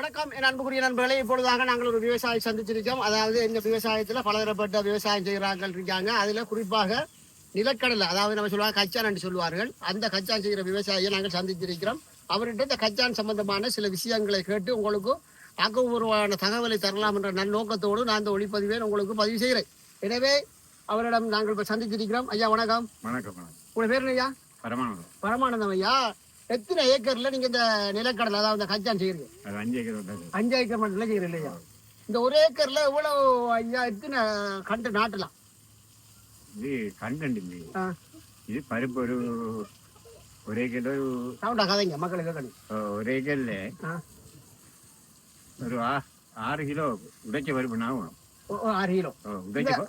வணக்கம் என் அன்புக்குரிய நண்பர்களே. இப்பொழுதாக நாங்கள் ஒரு விவசாயி சந்திச்சிருக்கோம். அதாவது இந்த விவசாயத்துல பலதரப்பட்ட விவசாயம் செய்கிறார்கள் இருக்காங்க. அதுல குறிப்பாக நிலக்கடலை, அதாவது நம்ம சொல்லுவாங்க கச்சான் என்று சொல்லுவார்கள். அந்த கச்சான் செய்கிற விவசாயியை நாங்கள் சந்திச்சிருக்கிறோம். அவர்கிட்ட இந்த கச்சான் சம்பந்தமான சில விஷயங்களை கேட்டு உங்களுக்கு ஆக்கப்பூர்வமான தகவலை தரலாம் என்ற நன்னோக்கத்தோடு நான் இந்த ஒளிப்பதிவை உங்களுக்கு பதிவு செய்கிறேன். எனவே அவரிடம் நாங்கள் இப்ப சந்திச்சிருக்கிறோம். ஐயா வணக்கம். வணக்கம். உங்க பேர் ஐயா? பரமானந்தம். பரமானந்தம் ஐயா, எத்தனை ஏக்கர்ல நீங்க இந்த நிலக்கடலை அதாவது கச்சான் செய்யறீங்க? 5 ஏக்கர். 5 ஏக்கர் மட்டும் செய்யறீங்க இல்லையா? இந்த ஒரு ஏக்கர்ல எவ்வளவு ஐயா எத்தனை கண்டு நாட்டலாம்? இது கண்டென்ட் இல்லை, இது பருப்பு. ஒரு ஏக்கர்ல சவுண்டா கதைங்க மக்களுக்கு கேட்கணும். ஒரு ஏக்கர்ல ஒரு 6 கிலோ உடைச்ச பருப்பு நான் 6 கிலோ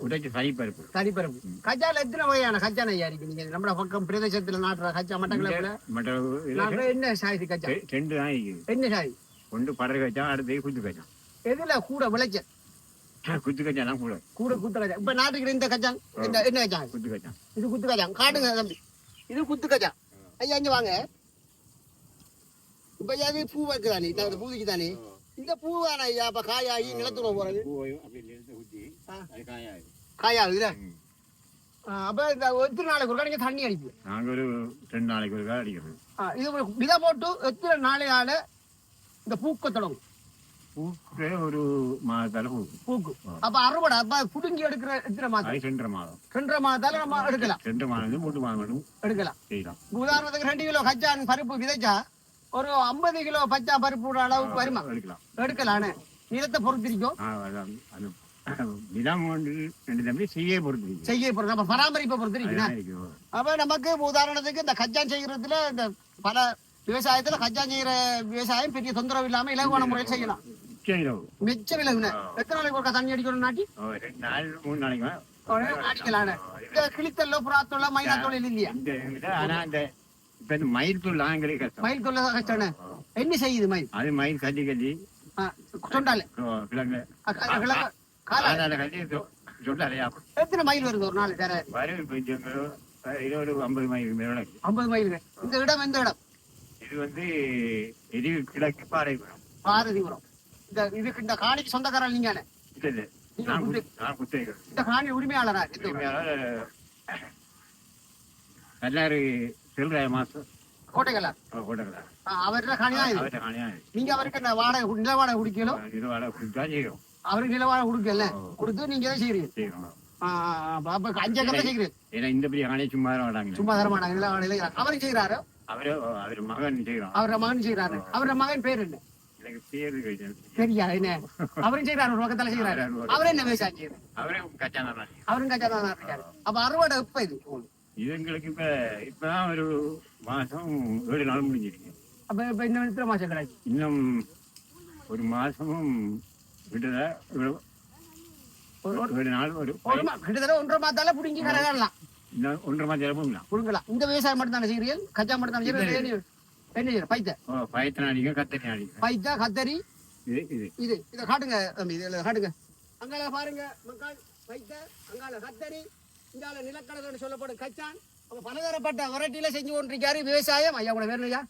உடைச்ச தனிப்பருப்பு. தனிப்பருப்பு. கச்சால எத்தனை வகையான கச்சான் ஐயா இருக்கு? நீங்க நம்ம பக்கம் பிரதேசத்துல நாட்டுற கச்சா மட்டங்கள என்ன சாய் கச்சா? 2 தான் இருக்குது. என்ன சாய்? ஒன்று படகு கச்சா, அடுத்து குத்து கச்சா. எதுல கூட விளைச்ச? குத்து கச்சா தான் கூட குத்து கச்சா. இப்ப நாட்டுக்கு இந்த கச்சான் என்ன கச்சா? குத்து கச்சா. இது குத்து கச்சான். காட்டுங்க தம்பி, இது குத்து கச்சா. ஐயா இங்க வாங்க. இப்ப இது பூ வைக்குதானே, இந்த பூதிக்கு தானே இந்த பூவான ஐயா. அப்ப காயாகி நிலத்துல போறது காயாகுதுல. அப்ப இந்த எத்தனை நாளைக்கு ஒருக்கா நீங்க தண்ணி அடிக்குது? நாங்க ஒரு 2 நாளைக்கு ஒருக்கா அடிக்கிறது. இது விதை போட்டு எத்தனை நாளையால இந்த பூக்க தொடங்கும்? பூக்கு ஒரு மாதத்தால பூக்கு. அப்ப அறுவடை அப்ப புடுங்கி எடுக்கிற எத்தனை மாதம்? 2.5 மாதம். 2.5 மாதத்தால நம்ம எடுக்கலாம். 2 மாதம் 3 மாதம் எடுக்கலாம். செய்யலாம். உதாரணத்துக்கு 2 கிலோ கச்சான் பருப்பு விதைச்சா ஒரு 50 கிலோ பச்சா பருப்பு அளவுக்கு வருமா? எடுக்கலாம். நிலத்தை பொறுத்திருக்கும். செய்ய பொறுத்து நம்ம பராமரிப்பை பொறுத்திருக்கீங்க. அப்ப நமக்கு உதாரணத்துக்கு இந்த கச்சான் செய்யறதுல இந்த பல விவசாயத்துல கச்சான் செய்யற விவசாயம் பெரிய தொந்தரவு இல்லாம இலகுவான முறையில் செய்யலாம். மிச்ச விலகுன எத்தனை நாளைக்கு ஒரு தண்ணி அடிக்கணும்? நாட்டி 3 நாளைக்கு அடிக்கலாம். இந்த கிளித்தல்ல புறாத்தொல்ல மைனாத்தோல் இல்லையா? மயில் தொல்ல கஷ்டம். என்ன செய்யுது மயில்? அது மயில் கட்டி சொண்டால எத்தனை மயில் வருது ஒரு நாள்? 50 மைல். 50 மைல். இந்த இடம் எந்த இடம்? இது கிழக்கு பாரதிபுரம். இதுக்கு இந்த காணிக்கு சொந்தக்காரர் நீங்க? இந்த காணி உரிமையாளரா? எல்லாரு செல்றாய மாசம் கோட்டைகளார். அவர்ல காணியா நீங்க அவருக்கு வாடகை நில வாடகை குடிக்கணும். அவருக்கு நில வாடகை குடுக்கல கொடுத்து நீங்க தான் செய்யறீங்க. 5 ஏக்கர் செய்யறீங்க. இந்த பெரிய காணியை சும்மா தர மாட்டாங்க. நில வாடகை அவரு செய்யறாரு. அவர் மகன் செய்யறான். அவர மகன் செய்யறாரு. அவர மகன் பேர் என்ன? எனக்கு பேரு சரியா? என்ன அவரும் செய்யறாரு, ஒரு பக்கத்துல செய்யறாரு. அவரு என்ன விவசாயம் செய்யறாரு? அவரும் கச்சான். அவரும் கச்சான் இருக்காரு. அப்ப அறுவடை எப்ப இது? இது எங்களுக்கு இப்பதான் ஒரு மாசம் 7 நாள் முடிஞ்சிருக்கு. அப்ப இப்ப இன்னும் எத்தனை மாசம் கிடையாது? இன்னும் ஒரு மாசமும் கிட்டத்தட்ட 7 நாள் கிட்டத்தட்ட 1.5 மாதத்தால புடிங்கி கரகாடலாம். இன்னும் 1.5 மாதம் புடுங்கலாம். இந்த விவசாயம் மட்டும் தானே செய்கிறீர்கள்? கச்சா மட்டும் தானே செய்கிறீர்கள்? என்ன செய்யற? பைத்தனை அடிக்கும், கத்தரி அடிக்கும். பைத்தா கத்தரி இது இதை காட்டுங்க தம்பி, இதுல காட்டுங்க. அங்கால பாருங்க மக்கள், பைத்தா அங்கால கத்தரி, இங்கால நிலக்கடலை சொல்லப்படும் கச்சான். பலதரப்பட்ட வெரைட்டியில செஞ்சு கொண்டிருக்காரு விவசாயம். ஐயா கூட வேணும் ஐயா?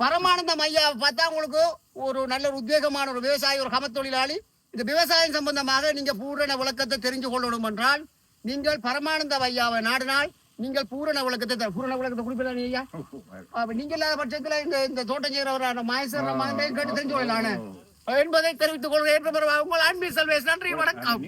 பரமானந்தம் ஐயா பார்த்தா உங்களுக்கு ஒரு நல்ல ஒரு உத்வேகமான ஒரு விவசாயி, ஒரு கமத்தொழிலாளி. இந்த விவசாயம் சம்பந்தமாக நீங்க பூரண விளக்கத்தை தெரிஞ்சு கொள்ளணும் என்றால் நீங்கள் பரமானந்த ஐயாவை நாடினால் நீங்கள் பூரண விளக்கத்தை குறிப்பிடலாம் ஐயா. நீங்க இல்லாத பட்சத்துல இந்த தோட்டம் செய்யறவரான மாயசர் மகன் கேட்டு தெரிஞ்சு கொள்ளலாம் என்பதை தெரிவித்துக் கொள்கிறேன். உங்கள் அன்பில் செல்வேஸ். நன்றி, வணக்கம்.